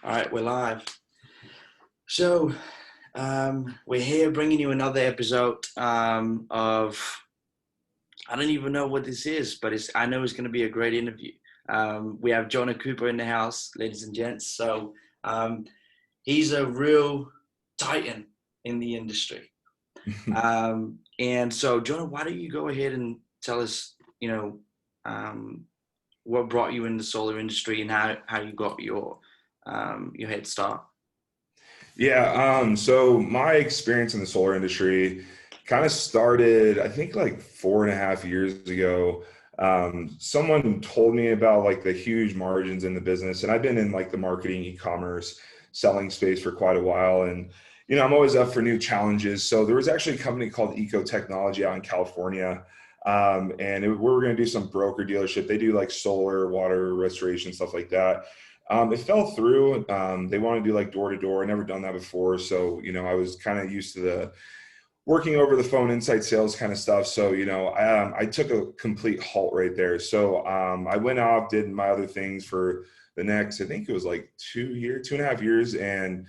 All right, we're live. So, we're here bringing you another episode of, I don't even know what this is, but I know it's going to be a great interview. We have Jonah Cooper in the house, ladies and gents. So, um, he's a real titan in the industry. And so, Jonah, why don't you go ahead and tell us, um, what brought you in the solar industry and how you got your head start? Yeah, so my experience in the solar industry kind of started, I think, like 4.5 years ago. Someone told me about like the huge margins in the business, and I've been in like the marketing, e-commerce, selling space for quite a while, and I'm always up for new challenges. So there was actually a company called Eco Technology out in California, and we were going to do some broker dealership. They do like solar, water restoration, stuff like that. It fell through. They want to do like door to door. Never done that before. So, I was kind of used to the working over the phone, inside sales kind of stuff. So, I took a complete halt right there. So, I went off, did my other things for the next, I think it was like 2 years, 2.5 years, and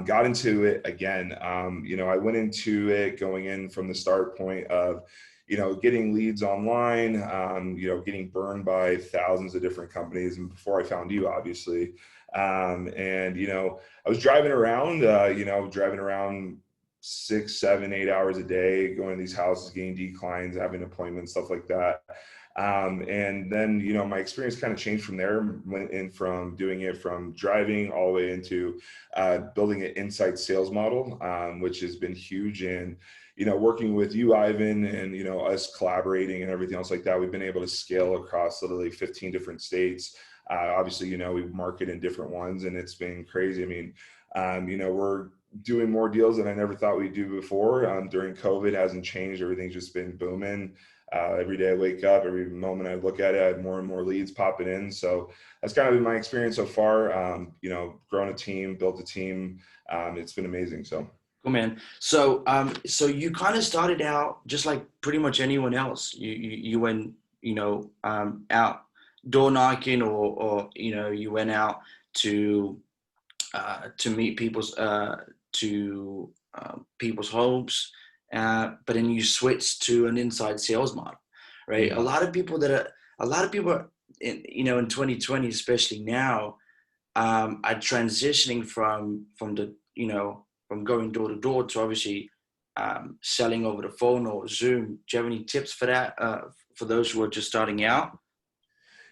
got into it again. I went into it going in from the start point of, getting leads online, getting burned by thousands of different companies. And before I found you, obviously, and, I was driving around, driving around 6, 7, 8 hours a day, going to these houses, getting declines, having appointments, stuff like that. And then, my experience kind of changed from there, went in from doing it from driving all the way into building an inside sales model, which has been huge. And, working with you, Ivan, and, us collaborating and everything else like that, we've been able to scale across literally 15 different states. Obviously, we market in different ones, and it's been crazy. I mean, we're doing more deals than I never thought we'd do before. During COVID, hasn't changed. Everything's just been booming. Every day I wake up, every moment I look at it, I have more and more leads popping in. So that's kind of been my experience so far. Grown a team, built a team. It's been amazing. So. Cool, man. So you kind of started out just like pretty much anyone else. You went, out door knocking, or you went out to meet people's homes, but then you switched to an inside sales model, right? Mhm. A lot of people in 2020, especially now, are transitioning from going door to door to obviously selling over the phone or Zoom. Do you have any tips for that, for those who are just starting out?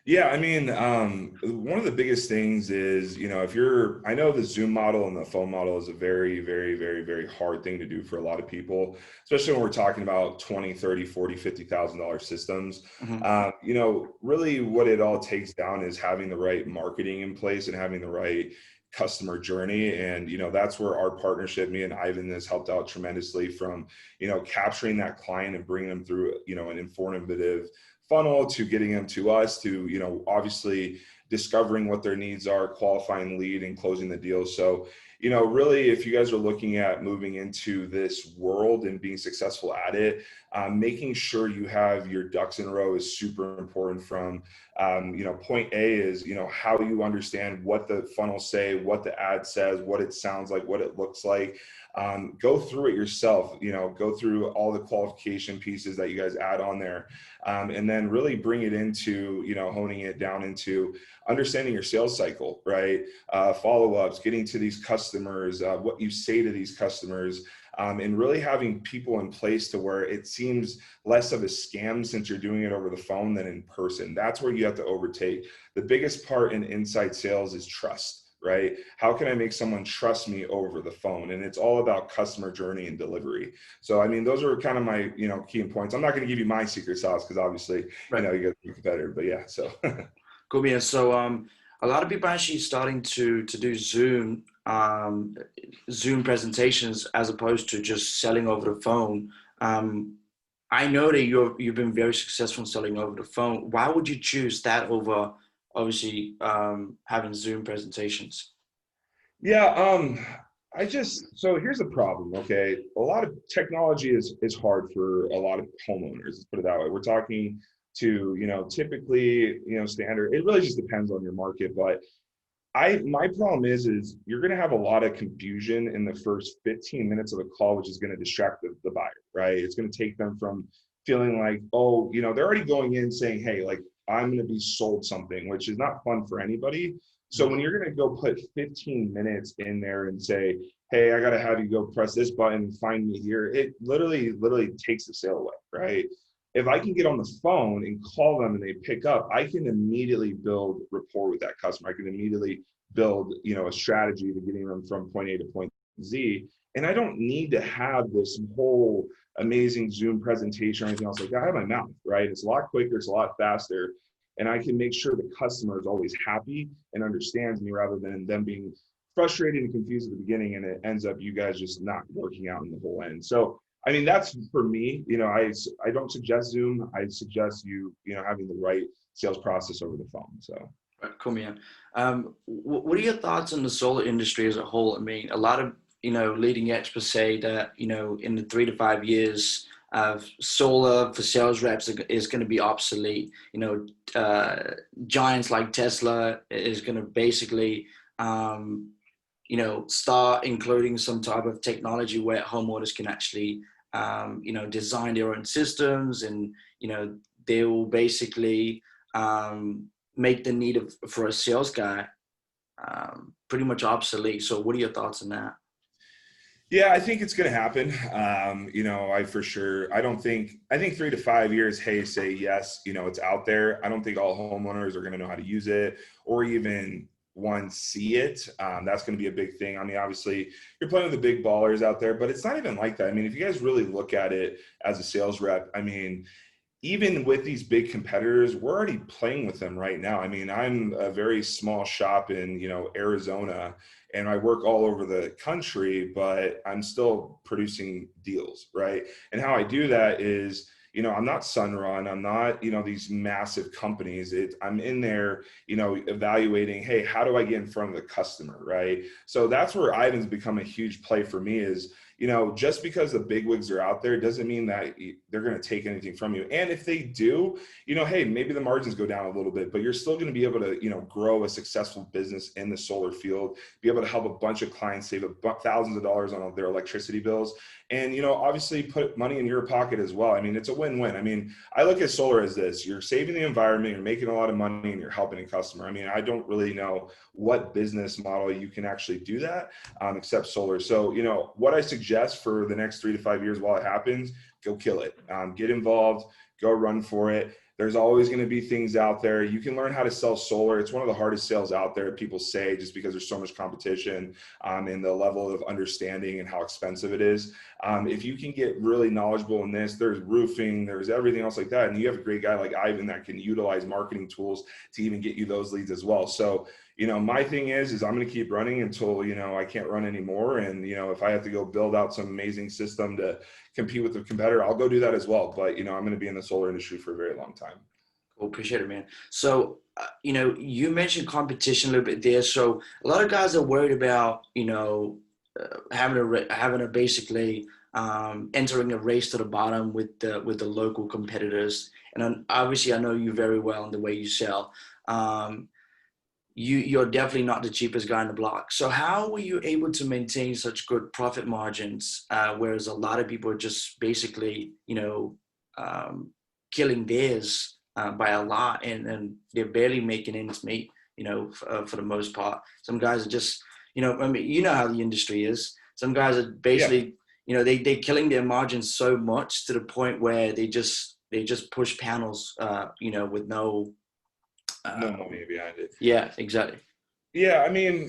Yeah, I mean, one of the biggest things is, I know the Zoom model and the phone model is a very, very, very, very hard thing to do for a lot of people, especially when we're talking about 20, 30, 40, $50,000 systems. Hmm. Really what it all takes down is having the right marketing in place and having the right customer journey. And, that's where our partnership, me and Ivan, has helped out tremendously from, capturing that client and bringing them through, an informative funnel to getting them to us to, obviously discovering what their needs are, qualifying the lead and closing the deal. So, really, if you guys are looking at moving into this world and being successful at it, making sure you have your ducks in a row is super important. From, point A is, how you understand what the funnels say, what the ad says, what it sounds like, what it looks like. Go through it yourself, go through all the qualification pieces that you guys add on there. And then really bring it into, honing it down into understanding your sales cycle, right? Follow-ups, getting to these customers, what you say to these customers, and really having people in place to where it seems less of a scam since you're doing it over the phone than in person. That's where you have to overtake. The biggest part in inside sales is trust. Right? How can I make someone trust me over the phone? And it's all about customer journey and delivery. So, I mean, those are kind of my, key points. I'm not going to give you my secret sauce because obviously, Right. you guys are a competitor, but yeah, so. Cool, man. So a lot of people are actually starting to do Zoom presentations as opposed to just selling over the phone. Um, I know that you've been very successful in selling over the phone. Why would you choose that over obviously having Zoom presentations? Yeah, so here's the problem, okay? A lot of technology is hard for a lot of homeowners, let's put it that way. We're talking to, typically, standard, it really just depends on your market, but My problem is you're going to have a lot of confusion in the first 15 minutes of the call, which is going to distract the buyer, right? It's going to take them from feeling like, oh, they're already going in saying, hey, like I'm going to be sold something, which is not fun for anybody. So when you're going to go put 15 minutes in there and say, hey, I got to have you go press this button and find me here, it literally takes the sale away, right? If I can get on the phone and call them and they pick up, I can immediately build rapport with that customer. I can immediately build, a strategy to getting them from point A to point Z. And I don't need to have this whole amazing Zoom presentation or anything else like that. I have my mouth, right? It's a lot quicker, it's a lot faster. And I can make sure the customer is always happy and understands me rather than them being frustrated and confused at the beginning, and it ends up you guys just not working out in the whole end. So I mean, that's for me. I don't suggest Zoom. I suggest having the right sales process over the phone. So, Right, cool, man. What are your thoughts on the solar industry as a whole? I mean, a lot of, leading experts say that, in the 3 to 5 years, solar for sales reps is going to be obsolete. Giants like Tesla is going to basically, start including some type of technology where homeowners can actually, design their own systems, and, they will basically, make the need for a sales guy pretty much obsolete. So what are your thoughts on that? yeah, I think it's going to happen. I think 3 to 5 years, hey, say yes, it's out there. I don't think all homeowners are going to know how to use it or even one see it. That's going to be a big thing. I mean, obviously you're playing with the big ballers out there, but it's not even like that. I mean, if you guys really look at it as a sales rep, I mean, even with these big competitors, we're already playing with them right now. I mean, I'm a very small shop in, Arizona, and I work all over the country, but I'm still producing deals, right? And how I do that is, I'm not Sunrun, I'm not, these massive companies. I'm in there, evaluating, hey, how do I get in front of the customer, right? So that's where items become a huge play for me is, just because the bigwigs are out there doesn't mean that they're going to take anything from you. And if they do, hey, maybe the margins go down a little bit, but you're still going to be able to, grow a successful business in the solar field, be able to help a bunch of clients save thousands of dollars on their electricity bills. And, obviously put money in your pocket as well. I mean, it's a win-win. I mean, I look at solar as this: you're saving the environment, you're making a lot of money, and you're helping a customer. I mean, I don't really know what business model you can actually do that except solar. So, what I suggest for the next 3 to 5 years while it happens, go kill it. Get involved, go run for it. There's always going to be things out there. You can learn how to sell solar. It's one of the hardest sales out there, people say, just because there's so much competition and the level of understanding and how expensive it is. If you can get really knowledgeable in this, there's roofing, there's everything else like that. And you have a great guy like Ivan that can utilize marketing tools to even get you those leads as well. So, my thing is I'm going to keep running until, I can't run anymore. And, if I have to go build out some amazing system to compete with the competitor, I'll go do that as well. But, I'm going to be in the solar industry for a very long time. Cool, appreciate it, man. So, you mentioned competition a little bit there. So a lot of guys are worried about, having to basically entering a race to the bottom with the local competitors. And obviously, I know you very well in the way you sell. You're definitely not the cheapest guy in the block. So how were you able to maintain such good profit margins, whereas a lot of people are just basically, killing theirs by a lot, and they're barely making ends meet, for the most part. Some guys are just, I mean, how the industry is. Some guys are Yeah. basically, they're killing their margins so much to the point where they just push panels, with no, No uh, money behind it. yeah, exactly. Yeah, I mean,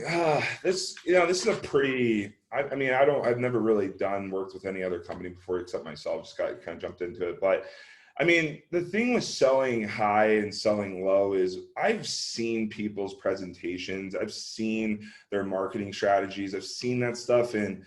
this is a pretty. I mean, I've never really worked with any other company before except myself. Just got kind of jumped into it, but I mean, the thing with selling high and selling low is I've seen people's presentations, I've seen their marketing strategies, I've seen that stuff, and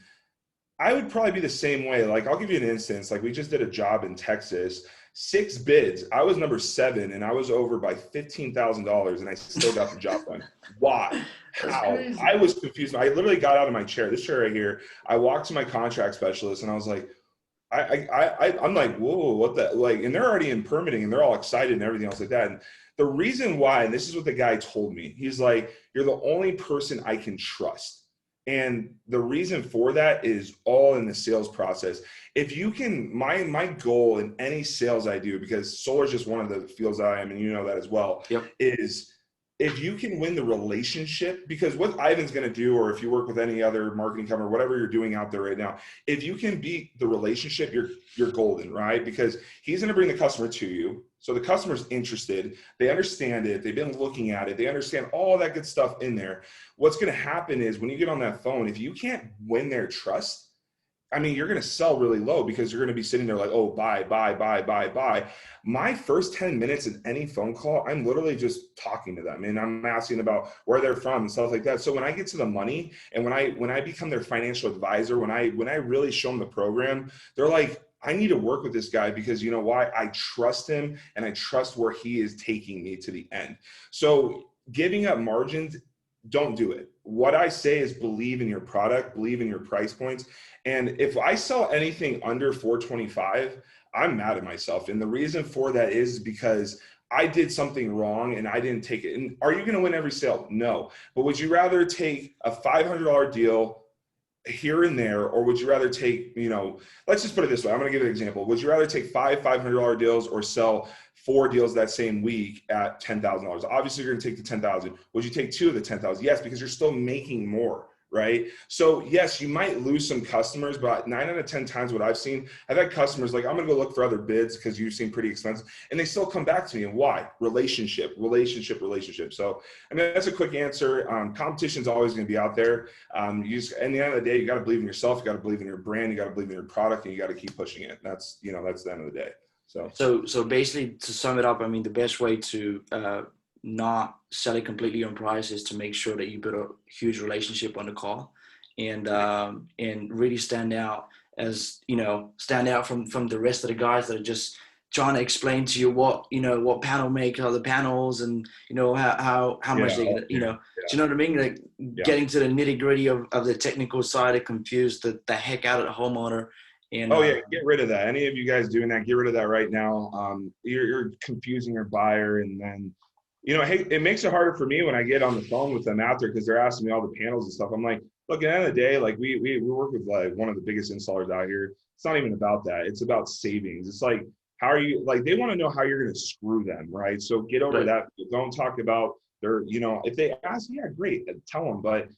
I would probably be the same way. Like, I'll give you an instance. Like, we just did a job in Texas, 6 bids. I was number 7, and I was over by $15,000, and I still got the job done. Why? That's How? crazy. I was confused. I literally got out of my chair, this chair right here. I walked to my contract specialist, and I was like, I'm like, whoa, what the, like, and they're already in permitting and they're all excited and everything else like that. And the reason why, and this is what the guy told me, he's like, you're the only person I can trust. And the reason for that is all in the sales process. If you can, my goal in any sales I do, because solar is just one of the fields I am, and you know that as well, Yep. is if you can win the relationship, because what Ivan's going to do, or if you work with any other marketing company, or whatever you're doing out there right now, if you can beat the relationship, you're golden, right? Because he's going to bring the customer to you. So the customer's interested, they understand it, they've been looking at it, they understand all that good stuff in there. What's going to happen is when you get on that phone, if you can't win their trust, I mean, you're going to sell really low because you're going to be sitting there like, oh, buy, buy, buy, buy, buy. My first 10 minutes in any phone call, I'm literally just talking to them and I'm asking about where they're from and stuff like that. So when I get to the money and when I become their financial advisor, when I really show them the program, they're like, I need to work with this guy because you know why? I trust him and I trust where he is taking me to the end. So giving up margins, don't do it. What I say is believe in your product, believe in your price points. And if I sell anything under 425, I'm mad at myself. And the reason for that is because I did something wrong and I didn't take it. And are you going to win every sale? No. But would you rather take a $500 deal here and there, or would you rather take, you know, let's just put it this way. I'm going to give an example. Would you rather take five $500 deals or sell 4 deals that same week at $10,000? Obviously, you're going to take the 10,000. Would you take 2 of the 10,000? Yes, because you're still making more, right? So yes, you might lose some customers, but 9 out of 10 times what I've seen, I've had customers like, I'm going to go look for other bids because you seem pretty expensive. And they still come back to me. And why? Relationship, relationship, relationship. So, I mean, that's a quick answer. Competition is always going to be out there. You just, at the end of the day, you got to believe in yourself. You got to believe in your brand. You got to believe in your product, and you got to keep pushing it. That's, you know, that's the end of the day. So basically, to sum it up, I mean, the best way to not sell it completely on price is to make sure that you build a huge relationship on the call, and really stand out, as you know, stand out from the rest of the guys that are just trying to explain to you what, you know, what panel make are the panels, and you know how much they, you know, do you know what I mean? Like getting to the nitty gritty of the technical side, it confused the heck out of the homeowner. And oh yeah, get rid of that. Any of you guys doing that, get rid of that right now. You're confusing your buyer, and then, you know, hey, it makes it harder for me when I get on the phone with them out there because they're asking me all the panels and stuff. I'm like, look, at the end of the day, like we work with like one of the biggest installers out here. It's not even about that. It's about savings. It's like, how are you, like, they want to know how you're going to screw them, right? So get over that. Don't talk about their, you know, if they ask, yeah, great, tell them, but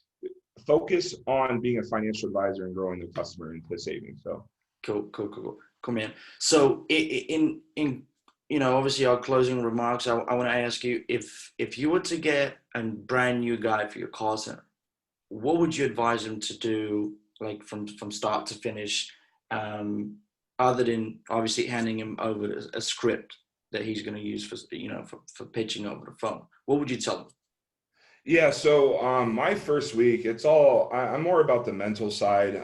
focus on being a financial advisor and growing the customer into savings. So. Cool, man. So in you know, obviously our closing remarks, I want to ask you, if you were to get a brand new guy for your call center, what would you advise him to do, like from start to finish, other than obviously handing him over a script that he's going to use for, you know, for pitching over the phone? What would you tell him? Yeah, so my first week, I'm more about the mental side.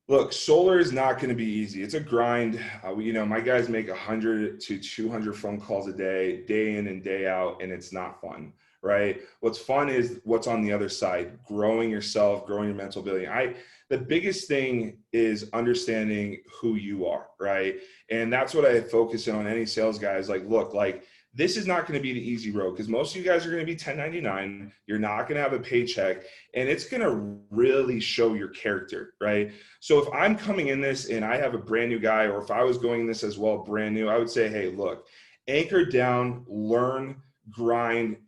Look, solar is not going to be easy. It's a grind. You know, my guys make 100 to 200 phone calls a day in and day out, and it's not fun, right? What's fun is what's on the other side, growing yourself, growing your mental ability. The biggest thing is understanding who you are, right? And that's what I focus in on any sales guys. Like, look, like, this is not going to be the easy road because most of you guys are going to be 1099. You're not going to have a paycheck, and it's going to really show your character, right? So if I'm coming in this and I have a brand new guy, or if I was going in this as well, brand new, I would say, hey, look, anchor down, learn, grind,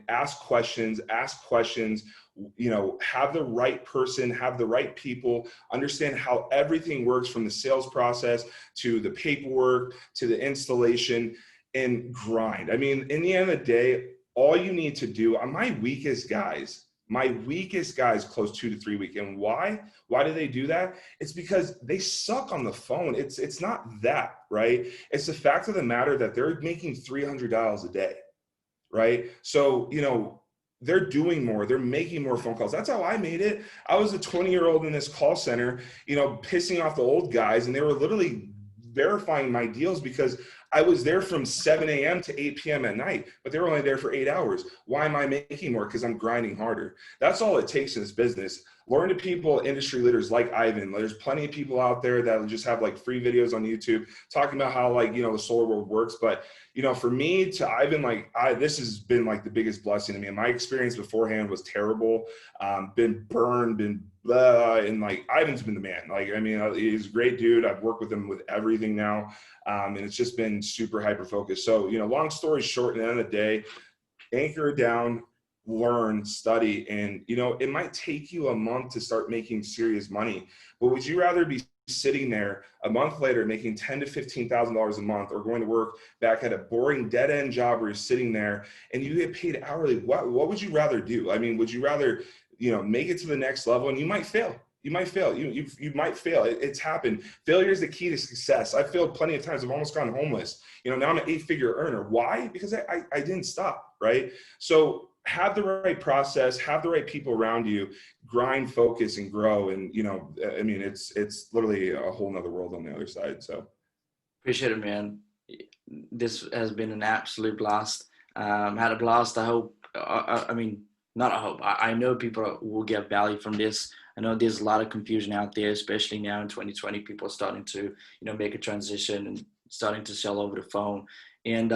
ask questions, you know, have the right person, have the right people, understand how everything works from the sales process to the paperwork to the installation, and grind. I mean, in the end of the day, all you need to do, my weakest guys close 2 to 3 weeks. And why do they do that? It's because they suck on the phone. It's not that, right? It's the fact of the matter that they're making $300 a day, right? So, you know, they're doing more, they're making more phone calls. That's how I made it. I was a 20-year-old in this call center, you know, pissing off the old guys, and they were literally verifying my deals because I was there from 7 a.m. to 8 p.m. at night, but they were only there for 8 hours. Why am I making more? Because I'm grinding harder. That's all it takes in this business. Learn to people, industry leaders like Ivan. There's plenty of people out there that just have like free videos on YouTube talking about how, like, the solar world works. But, for me to Ivan, like, this has been like the biggest blessing to me. And my experience beforehand was terrible. Been burned, been blah, and like Ivan's been the man. Like, I mean, he's a great dude. I've worked with him with everything now. And it's just been super hyper focused. So, long story short, at the end of the day, anchor it down, learn, study, and it might take you a month to start making serious money. But would you rather be sitting there a month later making $10,000 to $15,000 a month, or going to work back at a boring dead end job where you're sitting there and you get paid hourly? What would you rather do? I mean, would you rather make it to the next level? And you might fail. You might fail. You might fail. It's happened. Failure is the key to success. I've failed plenty of times. I've almost gone homeless. Now I'm an 8-figure earner. Why? Because I didn't stop, right? So have the right process, have the right people around you, grind, focus, and grow. And, I mean, it's literally a whole nother world on the other side. So Appreciate it, man. This has been an absolute blast. Had a blast. I hope, I mean, not I hope, I know people will get value from this. I know there's a lot of confusion out there, especially now in 2020. People are starting to, make a transition and starting to sell over the phone. And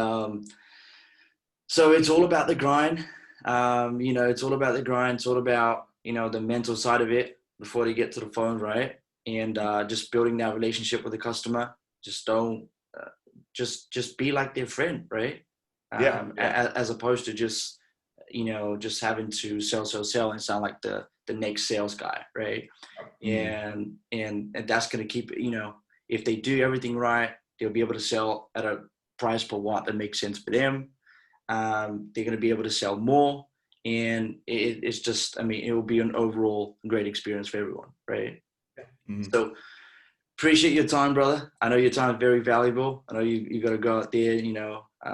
so it's all about the grind. It's all about the grind. It's all about, the mental side of it before they get to the phone, right? And just building that relationship with the customer. Just don't, just be like their friend, right? yeah. As opposed to just having to sell and sound like the next sales guy, right? Mm-hmm. And that's going to keep, if they do everything right, they'll be able to sell at a price per watt that makes sense for them. They're going to be able to sell more, and it's just, I mean, it will be an overall great experience for everyone, right? Mm-hmm. So appreciate your time, brother. I know your time is very valuable. I know you got to go out there,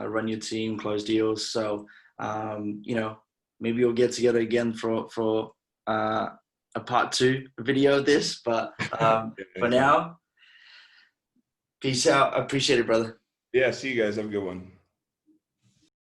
run your team, close deals. So, maybe we'll get together again for a part 2 video of this. But for now, peace out. I appreciate it, brother. Yeah. See you guys. Have a good one.